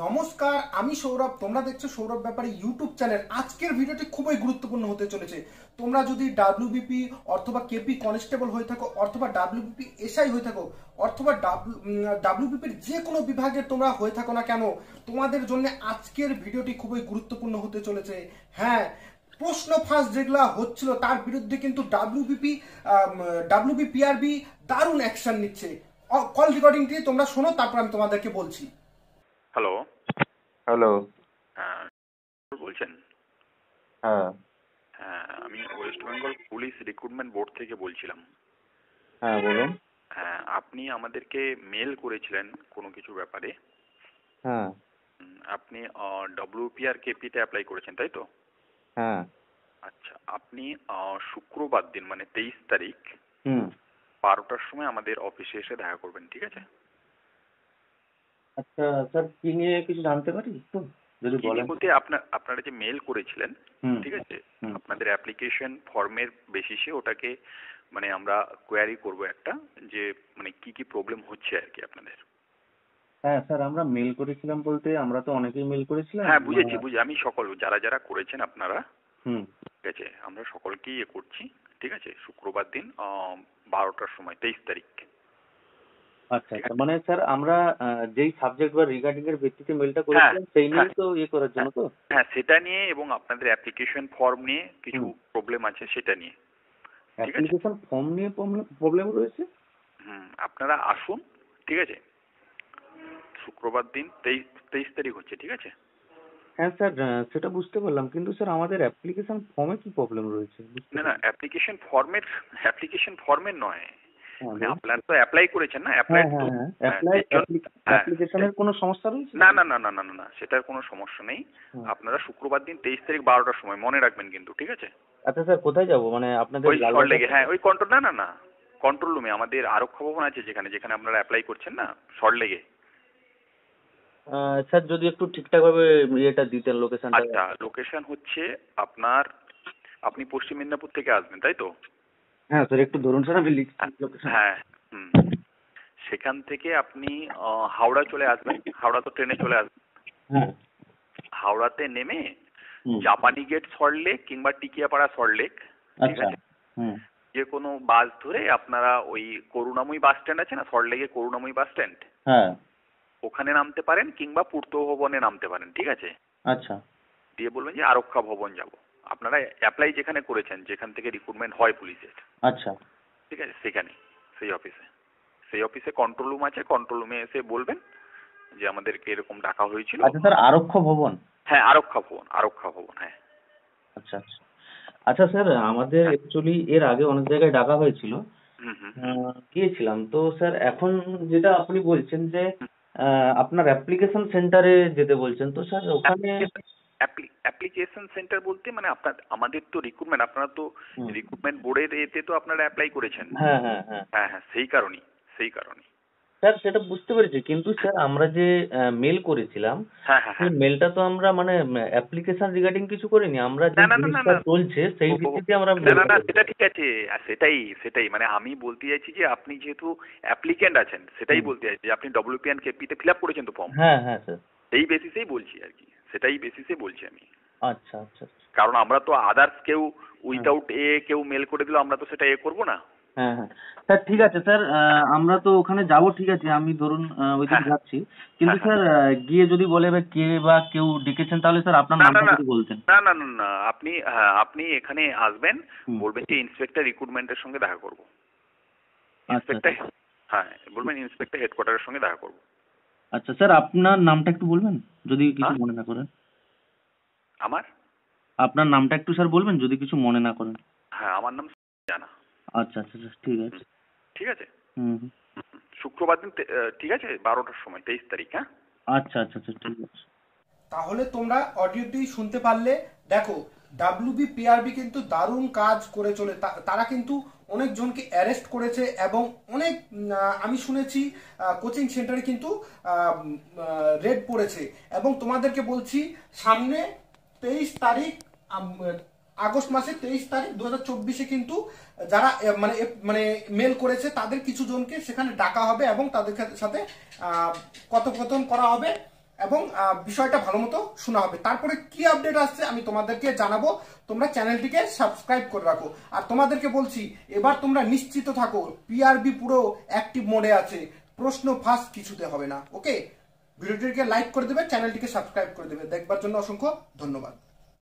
নমস্কার, আমি সৌরভ। তোমরা দেখছো সৌরভ ব্যাপারে ইউটিউব চ্যানেল। আজকের ভিডিওটি খুবই গুরুত্বপূর্ণ হতে চলেছে। তোমরা যদি ডাব্লিউবিপি অথবা কেপি কনস্টেবল হয়ে থাকো, অথবা ডাব্লিউবিপি এসআই হয়ে থাকো, অথবা ডাব্লিউবিপির যে কোনো বিভাগের তোমরা হয়ে থাকো না কেন, তোমাদের জন্য আজকের ভিডিওটি খুবই গুরুত্বপূর্ণ হতে চলেছে। হ্যাঁ, প্রশ্ন ফাঁস যেগুলা হচ্ছিল তার বিরুদ্ধে কিন্তু ডাব্লিউবিপিআরবি দারুণ অ্যাকশন নিচ্ছে। কল রেকর্ডিংটি তোমরা শোনো, তারপর আমি তোমাদেরকে বলছি। Hello hello. হ্যাঁ, বলছেন? হ্যাঁ হ্যাঁ, আমি West Bengal police recruitment board থেকে বলছিলাম। হ্যাঁ বলুন। হ্যাঁ, আপনি আমাদেরকে মেল করেছিলেন কোনো কিছু ব্যাপারে। হ্যাঁ। আপনি ডব্লিউপিআর কেপিতে অ্যাপ্লাই করেছেন, তাই তো? হ্যাঁ। আচ্ছা, আপনি শুক্রবার দিন মানে 23 তারিখ 12টার সময় আমাদের অফিসে এসে দেখা করবেন, ঠিক আছে? আচ্ছা স্যার, কি নিয়ে কিছু জানতে পারি একটু যদি বলেন? বলতে আপনারা যে মেল করেছিলেন, ঠিক আছে, আপনাদের অ্যাপ্লিকেশন ফর্মের বেসিসে ওটাকে মানে আমরা কোয়ারি করব একটা, যে মানে কি কি প্রবলেম হচ্ছে আর কি আপনাদের। হ্যাঁ স্যার, আমরা মেল করেছিলাম বলতে আমরা তো অনেকেই মেল করেছিলাম। হ্যাঁ, বুঝেছি। আমি যারা যারা করেছেন আপনারা, ঠিক আছে, আমরা সকলকেই করছি, ঠিক আছে, শুক্রবার দিন 12টার সময় 23 তারিখ। আচ্ছা আচ্ছা, মানে স্যার আমরা যেই সাবজেক্ট বা রিগার্ডিং এর ভিত্তিতে মেলটা করেছিলাম সেই নিয়ে তো করার জন্য তো? হ্যাঁ, সেটা নিয়ে এবং আপনাদের অ্যাপ্লিকেশন ফর্ম নিয়ে কিছু প্রবলেম আছে সেটা নিয়ে। অ্যাপ্লিকেশন ফর্ম নিয়ে প্রবলেম রয়েছে। আপনারা আসুন, ঠিক আছে, শুক্রবার দিন 23 তারিখ হচ্ছে, ঠিক আছে? হ্যাঁ স্যার, সেটা বুঝতে পারলাম, কিন্তু স্যার আমাদের অ্যাপ্লিকেশন ফর্মে কি প্রবলেম রয়েছে? না, অ্যাপ্লিকেশন ফর্মের নয়, মানে আপনারা তো অ্যাপ্লাই করেছেন না, অ্যাপ্লিকেশনের কোনো সমস্যা রয়েছে? না না না না না না, সেটার কোনো সমস্যা নেই। আপনারা শুক্রবার দিন 23 তারিখ 12টার সময় মনে রাখবেন কিন্তু, ঠিক আছে? আচ্ছা স্যার, কোথায় যাব? মানে আপনাদের ওই সল্টলেকে। হ্যাঁ, ওই কন্ট্রোল রুমে আমাদের আরক্ষা ভবন আছে, যেখানে আপনারা অ্যাপ্লাই করছেন না, সল্টলেকে। স্যার যদি একটু ঠিকঠাক ভাবে এটা দিতেন লোকেশনটা। আচ্ছা, লোকেশন হচ্ছে আপনি পশ্চিম মেদিনীপুর থেকে আসবেন, তাই তো? হ্যাঁ স্যার, একটু ধরুন স্যার, আমি লিখছি লোকেশন। হ্যাঁ, সেখান থেকে আপনি হাওড়া চলে আসবেন। হাওড়া তো ট্রেনে চলে আসবেন। হাওড়াতে নেমে জাপানি গেট সল্টলেক কিংবা টিকিয়াপাড়া সল্টলেক, ঠিক আছে, যে কোনো বাস ধরে আপনারা ওই করুণাময়ী বাস স্ট্যান্ড আছে না সল্টলেকে, করুণাময়ী বাস স্ট্যান্ড, ওখানে নামতে পারেন কিংবা পূর্ত ভবনে নামতে পারেন, ঠিক আছে? আচ্ছা, দিয়ে বলবেন যে আরক্ষা ভবন যাব। আপনারা অ্যাপ্লাই যেখানে করেছেন, যেখান থেকে রিক্রুটমেন্ট হয় পুলিশের, আচ্ছা, ঠিক আছে, সেখানে সেই অফিসে কন্ট্রোল রুম আছে। কন্ট্রোল রুমে এসে বলবেন যে আমাদেরকে এরকম ডাকা হয়েছিল। আচ্ছা স্যার, আরক্ষা ভবন? হ্যাঁ, আরক্ষা ভবন, হ্যাঁ। আচ্ছা আচ্ছা আচ্ছা স্যার, আমাদের অ্যাকচুয়ালি এর আগে অনেক জায়গায় ডাকা হয়েছিল, গিয়েছিলাম তো স্যার। এখন যেটা আপনি বলছেন যে আপনার অ্যাপ্লিকেশন সেন্টারে যেতে বলছেন, তো স্যার ওখানে অ্যাপ্লিকেশন সেন্টার বলতে মানে আমাদের তো রিক্রুটমেন্ট, আপনারা তো রিক্রুটমেন্ট বোর্ডের এতে তো আপনারা অ্যাপ্লাই করেছেন। হ্যাঁ হ্যাঁ হ্যাঁ হ্যাঁ, সেই কারণেই স্যার সেটা বুঝতে পেরেছি, কিন্তু স্যার আমরা যে মেল করেছিলাম সেই মেলটা তো আমরা মানে অ্যাপ্লিকেশন রিগার্ডিং কিছু করিনি, আমরা যে জিনিসটা চলছে সেই ভিত্তিতে আমরা। না, সেটা ঠিক আছে, সেটাই মানে আমি বলতে চাইছি যে আপনি যেহেতু অ্যাপ্লিক্যান্ট আছেন, সেটাই বলতে চাইছি যে আপনি ডব্লিউপিএন কেপিতে ফিল আপ করেছেন তো ফর্ম। হ্যাঁ হ্যাঁ স্যার, এই বেসিসেই বলছি আর কি, সেটাই বেসিসে বলছি আমি। আচ্ছা আচ্ছা, কারণ আমরা তো আদার্স কেউ উইদাউট কেউ মেল করে দিল, আমরা তো সেটা করবো না। হ্যাঁ হ্যাঁ স্যার, ঠিক আছে স্যার, আমরা তো ওখানে যাব, ঠিক আছে, আমি ধরুন ওইদিকে যাচ্ছি, কিন্তু স্যার গিয়ে যদি বলে কে বা কেউ ডেকেছেন, তাহলে স্যার আপনার নামটা যদি বলতেন। না, আপনি এখানে আসবেন, বলবেন যে ইন্সপেক্টর রিক্রুটমেন্টের সঙ্গে দেখা করবো। ইন্সপেক্টর, হ্যাঁ বলবেন ইন্সপেক্টর হেডকোয়ার্টারের সঙ্গে দেখা করবো। আচ্ছা স্যার, আপনার নামটা একটু বলবেন যদি কিছু মনে না করেন। আপনার নামটা একটু স্যার বলবেন যদি কিছু মনে না করেন। হ্যাঁ, আমার নাম জানা। আচ্ছা আচ্ছা স্যার, ঠিক আছে। শুক্রবার দিন, ঠিক আছে, 12টার সময় 23 তারিখ। হ্যাঁ, আচ্ছা আচ্ছা আচ্ছা, ঠিক আছে। তাহলে তোমরা অডিওটি শুনতে পারলে। দেখো, ডাব্লিউবিপিআরবি কিন্তু দারুণ কাজ করে চলে। তারা কিন্তু অনেকজনকে অ্যারেস্ট করেছে এবং অনেক আমি শুনেছি কোচিং সেন্টারে কিন্তু রেড পড়েছে। এবং তোমাদেরকে বলছি, সামনে 23 তারিখ আগস্ট মাসের 23 তারিখ 2024 কিন্তু যারা মানে মেল করেছে তাদের কিছু জনকে সেখানে ডাকা হবে এবং তাদের সাথে কথোপকথন করা হবে। এবং বিষয়টা ভালো মতো শোনা হবে। তারপরে কি আপডেট আসছে আমি তোমাদেরকে জানাবো, তোমরা চ্যানেলটিকে সাবস্ক্রাইব করে রাখো। আর তোমাদেরকে বলছি এবার তোমরা নিশ্চিত থাকো, পিআরবি পুরো অ্যাক্টিভ মোডে আছে, প্রশ্ন ফাঁস কিছুতে হবে না। ওকে, ভিডিওটিকে লাইক করে দেবে, চ্যানেলটিকে সাবস্ক্রাইব করে দেবে। দেখবার জন্য অসংখ্য ধন্যবাদ।